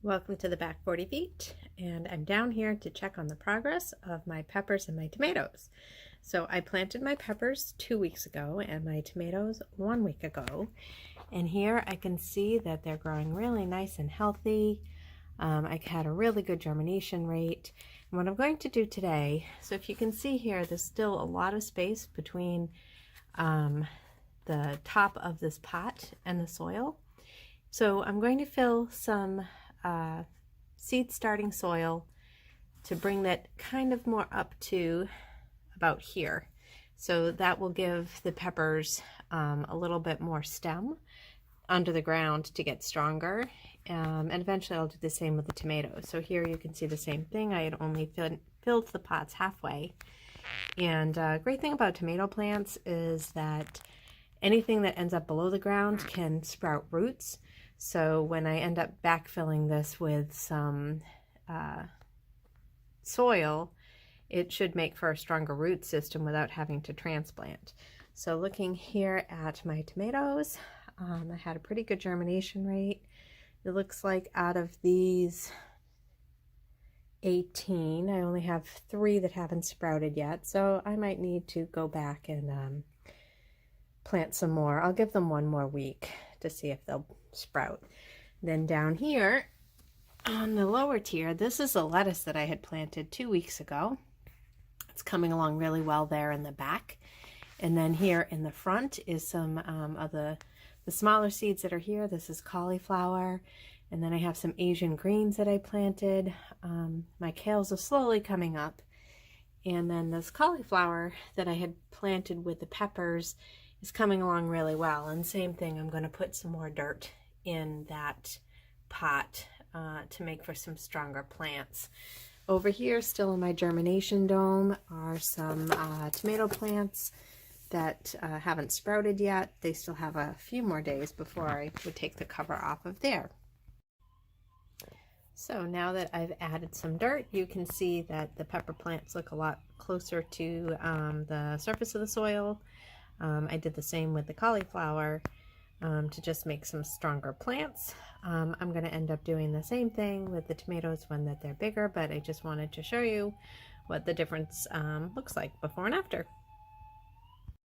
Welcome to the Back 40 Feet, and I'm down here to check on the progress of my peppers and my tomatoes. So I planted my peppers 2 weeks ago and my tomatoes 1 week ago, and here I can see that they're growing really nice and healthy. I had a really good germination rate. And what I'm going to do today, so if you can see here, there's still a lot of space between the top of this pot and the soil. So I'm going to fill some seed starting soil to bring that kind of more up to about here. So that will give the peppers a little bit more stem under the ground to get stronger. And eventually I'll do the same with the tomatoes. So here you can see the same thing. I had only filled the pots halfway. And great thing about tomato plants is that anything that ends up below the ground can sprout roots. So when I end up backfilling this with some soil, it should make for a stronger root system without having to transplant. So looking here at my tomatoes, I had a pretty good germination rate. It looks like out of these 18, I only have 3 that haven't sprouted yet. So I might need to go back and plant some more. I'll give them 1 more week to see if they'll sprout. Then down here on the lower tier, this is a lettuce that I had planted 2 weeks ago. It's coming along really well there in the back. And then here in the front is some of the smaller seeds that are here. This is cauliflower. And then I have some Asian greens that I planted. My kales are slowly coming up. And then this cauliflower that I had planted with the peppers is coming along really well. And same thing, I'm going to put some more dirt in that pot to make for some stronger plants. Over here, still in my germination dome, are some tomato plants that haven't sprouted yet. They still have a few more days before I would take the cover off of there. So now that I've added some dirt, you can see that the pepper plants look a lot closer to the surface of the soil. I did the same with the cauliflower to just make some stronger plants. I'm going to end up doing the same thing with the tomatoes when they're bigger, but I just wanted to show you what the difference looks like before and after.